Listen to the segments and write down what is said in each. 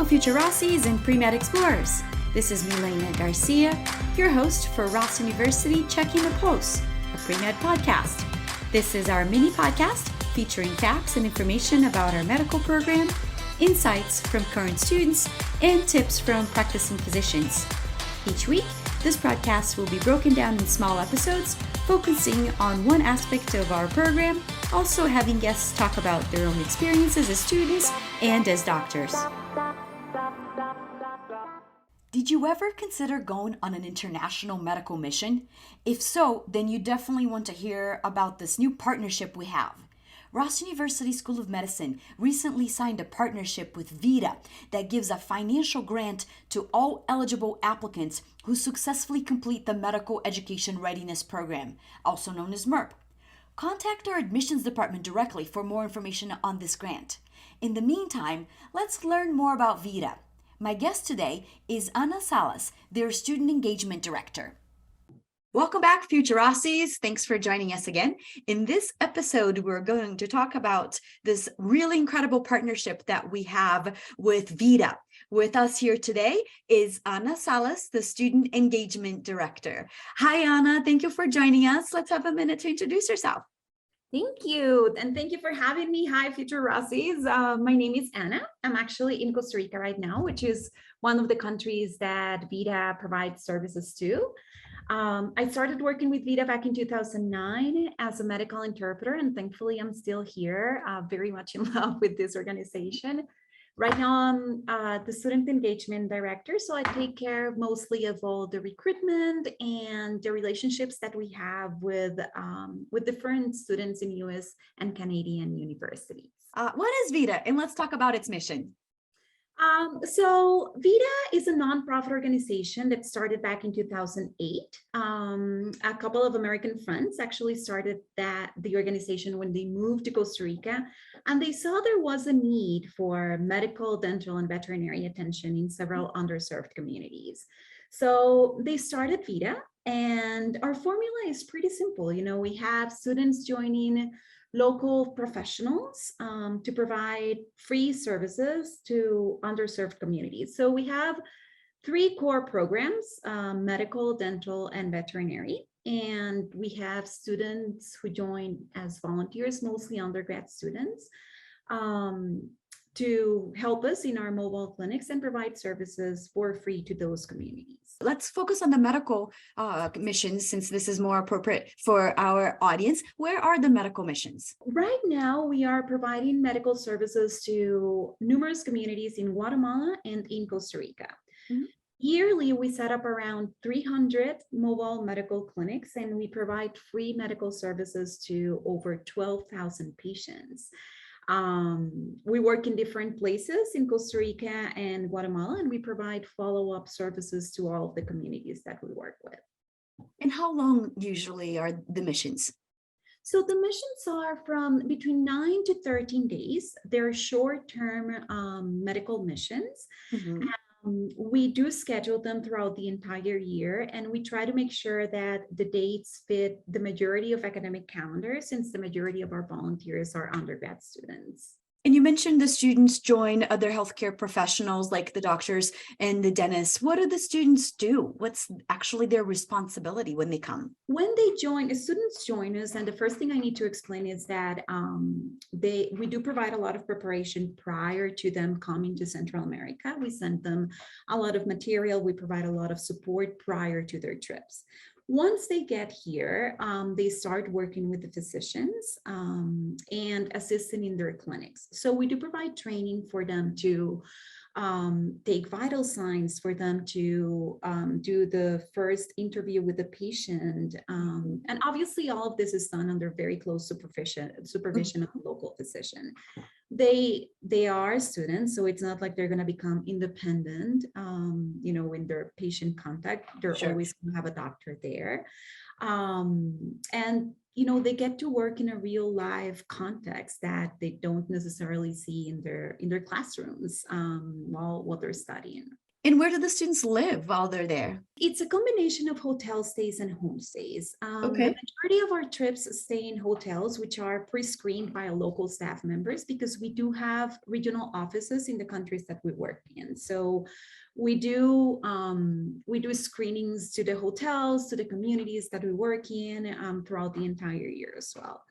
Hello, future Rossies and pre-med explorers. This is Milena Garcia, your host for Ross University Checking the Pulse, a pre-med podcast. This is our mini podcast featuring facts and information about our medical program, insights from current students, and tips from practicing physicians. Each week, this podcast will be broken down in small episodes, focusing on one aspect of our program, also having guests talk about their own experiences as students and as doctors. Did you ever consider going on an international medical mission? If so, then you definitely want to hear about this new partnership we have. Ross University School of Medicine recently signed a partnership with Vida that gives a financial grant to all eligible applicants who successfully complete the Medical Education Readiness Program, also known as MERP. Contact our admissions department directly for more information on this grant. In the meantime, let's learn more about Vida. My guest today is Ana Salas, their Student Engagement Director. Welcome back, future Rossies. Thanks for joining us again. In this episode, we're going to talk about this really incredible partnership that we have with Vida. With us here today is Ana Salas, the Student Engagement Director. Hi, Ana. Thank you for joining us. Let's have a minute to introduce yourself. Thank you. And thank you for having me. Hi, future Rossies. My name is Ana. I'm actually in Costa Rica right now, which is one of the countries that Vida provides services to. I started working with Vida back in 2009 as a medical interpreter, and thankfully I'm still here, very much in love with this organization. Right now I'm the Student Engagement Director, so I take care mostly of all the recruitment and the relationships that we have with different students in US and Canadian universities. What is Vida? And let's talk about its mission. So Vida is a nonprofit organization that started back in 2008. A couple of American friends actually started the organization when they moved to Costa Rica, and they saw there was a need for medical, dental, and veterinary attention in several underserved communities. So they started Vida, and our formula is pretty simple. You know, we have students joining local professionals to provide free services to underserved communities. So we have three core programs, medical, dental, and veterinary. And we have students who join as volunteers, mostly undergrad students, to help us in our mobile clinics and provide services for free to those communities. Let's focus on the medical missions, since this is more appropriate for our audience. Where are the medical missions? Right now, we are providing medical services to numerous communities in Guatemala and in Costa Rica. Mm-hmm. Yearly, we set up around 300 mobile medical clinics, and we provide free medical services to over 12,000 patients. We work in different places in Costa Rica and Guatemala, and we provide follow-up services to all of the communities that we work with. And how long usually are the missions? So the missions are from between 9 to 13 days. They're short-term medical missions. Mm-hmm. We do schedule them throughout the entire year, and we try to make sure that the dates fit the majority of academic calendars, since the majority of our volunteers are undergrad students. And you mentioned the students join other healthcare professionals like the doctors and the dentists. What do the students do? What's actually their responsibility when they come? When they join, students join us, and the first thing I need to explain is that we do provide a lot of preparation prior to them coming to Central America. We send them a lot of material. We provide a lot of support prior to their trips. Once they get here, they start working with the physicians and assisting in their clinics. So we do provide training for them to take vital signs, for them to do the first interview with the patient. And obviously all of this is done under very close supervision of a local physician. They are students, so it's not like they're going to become independent, in their patient contact. They're Sure. always going to have a doctor there. And they get to work in a real live context that they don't necessarily see in their classrooms while they're studying. And where do the students live while they're there? It's a combination of hotel stays and home stays. The Okay. majority of our trips stay in hotels, which are pre-screened by our local staff members, because we do have regional offices in the countries that we work in. So we do screenings to the hotels, to the communities that we work in throughout the entire year as well.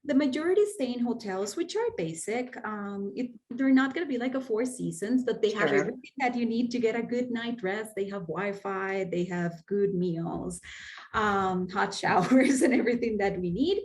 The majority stay in hotels, which are basic. They're not going to be like a Four Seasons, but they have Sure. everything that you need to get a good night rest. They have Wi-Fi, they have good meals, hot showers, and everything that we need.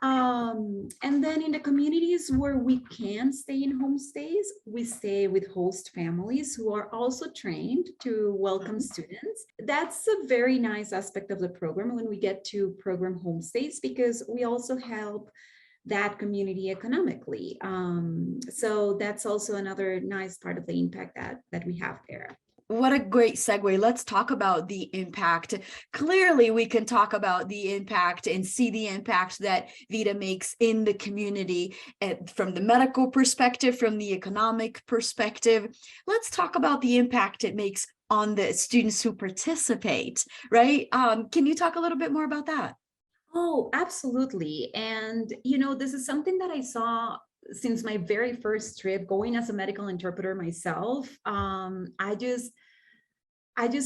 And then in the communities where we can stay in homestays, we stay with host families who are also trained to welcome students. That's a very nice aspect of the program when we get to program homestays, because we also help that community economically. So that's also another nice part of the impact that we have there. What a great segue. Let's talk about the impact. Clearly, we can talk about the impact and see the impact that Vida makes in the community from the medical perspective, from the economic perspective. Let's talk about the impact it makes on the students who participate, right? Can you talk a little bit more about that? Oh, absolutely. And, this is something that I saw since my very first trip going as a medical interpreter myself. I just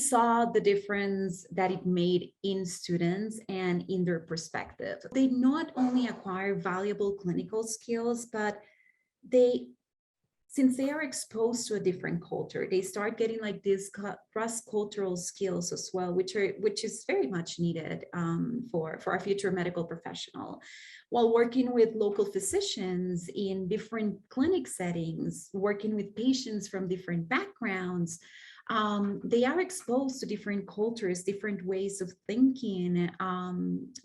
saw the difference that it made in students and in their perspective. They not only acquire valuable clinical skills, but they since they are exposed to a different culture, they start getting like these cross-cultural skills as well, which is very much needed for a future medical professional. While working with local physicians in different clinic settings, working with patients from different backgrounds, they are exposed to different cultures, different ways of thinking,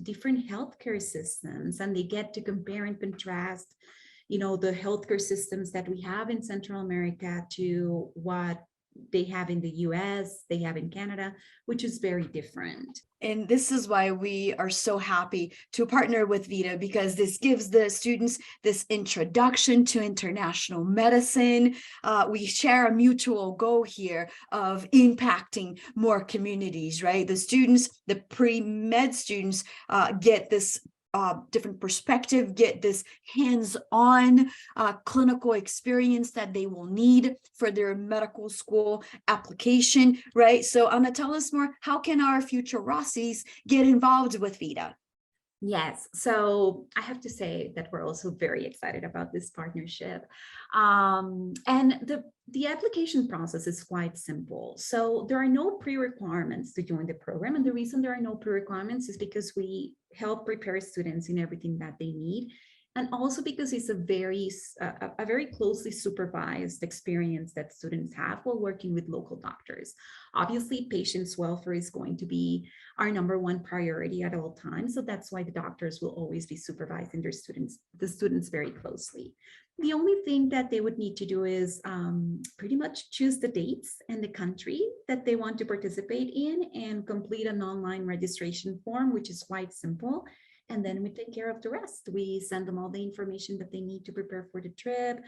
different healthcare systems, and they get to compare and contrast the healthcare systems that we have in Central America to what they have in the US, they have in Canada, which is very different. And this is why we are so happy to partner with Vida, because this gives the students this introduction to international medicine. We share a mutual goal here of impacting more communities, right? The students, the pre-med students get this different perspective, get this hands-on clinical experience that they will need for their medical school application, right? So Ana, tell us more, how can our future Rossis get involved with Vida? Yes, so I have to say that we're also very excited about this partnership. And the application process is quite simple. So there are no pre-requirements to join the program. And the reason there are no pre-requirements is because we help prepare students in everything that they need. And also because it's a very closely supervised experience that students have while working with local doctors. Obviously, patients' welfare is going to be our number one priority at all times. So that's why the doctors will always be supervising the students very closely. The only thing that they would need to do is pretty much choose the dates and the country that they want to participate in and complete an online registration form, which is quite simple. And then we take care of the rest. We send them all the information that they need to prepare for the trip,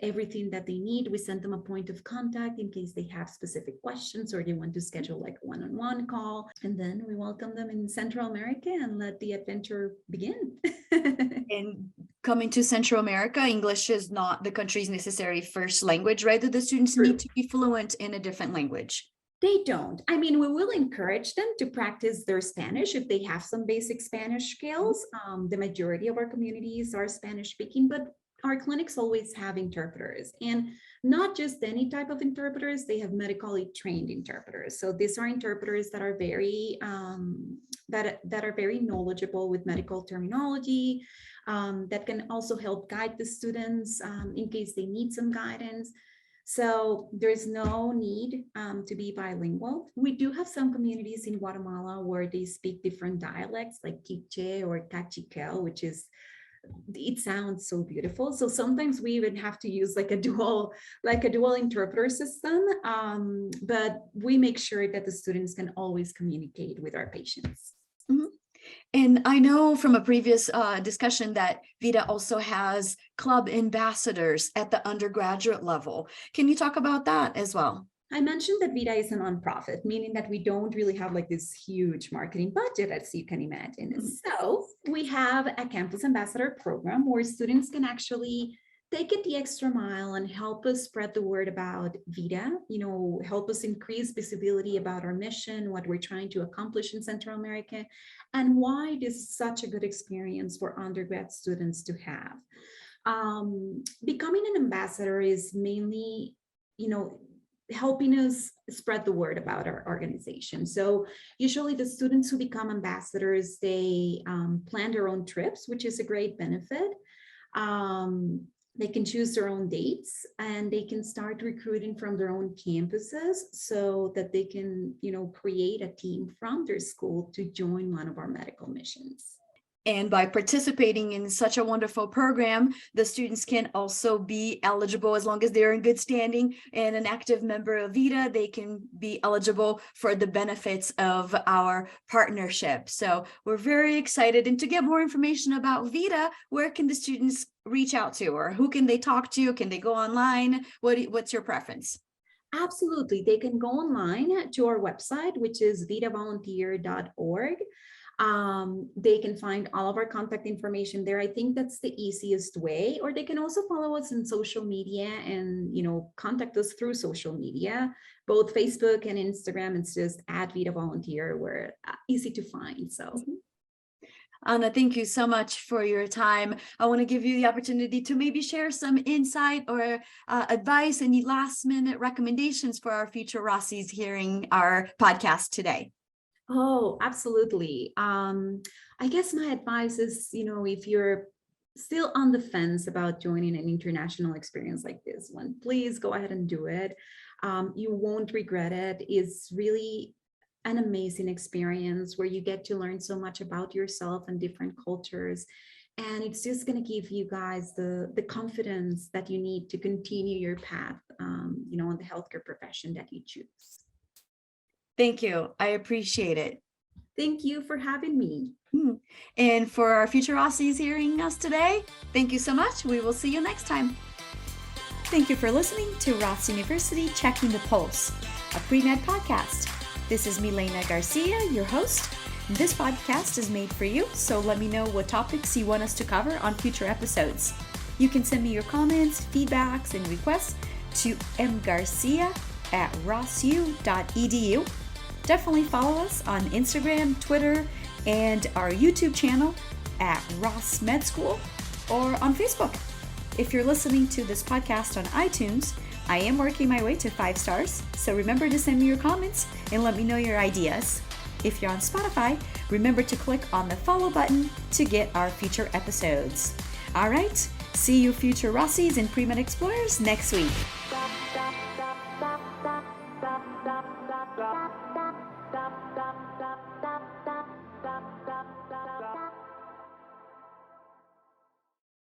everything that they need. We send them a point of contact in case they have specific questions or they want to schedule like a one-on-one call. And then we welcome them in Central America and let the adventure begin. And coming to Central America, English is not the country's necessary first language, right? That the students need to be fluent in a different language. They don't. I mean, we will encourage them to practice their Spanish if they have some basic Spanish skills. The majority of our communities are Spanish speaking, but our clinics always have interpreters, and not just any type of interpreters. They have medically trained interpreters. So these are interpreters that are very that are very knowledgeable with medical terminology, that can also help guide the students in case they need some guidance. So there's no need to be bilingual. We do have some communities in Guatemala where they speak different dialects like Quiche or Cachiquel, it sounds so beautiful. So sometimes we even have to use like a dual interpreter system. But we make sure that the students can always communicate with our patients. Mm-hmm. And I know from a previous discussion that Vida also has club ambassadors at the undergraduate level. Can you talk about that as well? I mentioned that Vida is a nonprofit, meaning that we don't really have like this huge marketing budget, as you can imagine. So we have a campus ambassador program where students can actually take it the extra mile and help us spread the word about Vida, help us increase visibility about our mission, what we're trying to accomplish in Central America, and why this is such a good experience for undergrad students to have. Becoming an ambassador is mainly, helping us spread the word about our organization. So usually the students who become ambassadors, they plan their own trips, which is a great benefit. They can choose their own dates and they can start recruiting from their own campuses so that they can, create a team from their school to join one of our medical missions. And by participating in such a wonderful program, the students can also be eligible, as long as they're in good standing and an active member of Vida, they can be eligible for the benefits of our partnership. So we're very excited. And to get more information about Vida, where can the students reach out to, or who can they talk to? Can they go online? What's your preference? Absolutely. They can go online to our website, which is vidavolunteer.org. They can find all of our contact information there. I think that's the easiest way, or they can also follow us in social media and, contact us through social media, both Facebook and Instagram. It's just @VidaVolunteer. We're easy to find. So. Ana, thank you so much for your time. I want to give you the opportunity to maybe share some insight or advice, any last minute recommendations for our future Rossies hearing our podcast today. Oh, absolutely. I guess my advice is, if you're still on the fence about joining an international experience like this one, please go ahead and do it. You won't regret it. It's really an amazing experience where you get to learn so much about yourself and different cultures. And it's just going to give you guys the confidence that you need to continue your path, on the healthcare profession that you choose. Thank you. I appreciate it. Thank you for having me. And for our future Aussies hearing us today, thank you so much. We will see you next time. Thank you for listening to Ross University Checking the Pulse, a pre-med podcast. This is Milena Garcia, your host. This podcast is made for you, so let me know what topics you want us to cover on future episodes. You can send me your comments, feedbacks, and requests to mgarcia@rossu.edu. Definitely follow us on Instagram, Twitter, and our YouTube channel @Ross Med School, or on Facebook. If you're listening to this podcast on iTunes, I am working my way to 5 stars, so remember to send me your comments and let me know your ideas. If you're on Spotify, remember to click on the follow button to get our future episodes. All right, see you future Rossies and Pre-Med Explorers next week. Stop.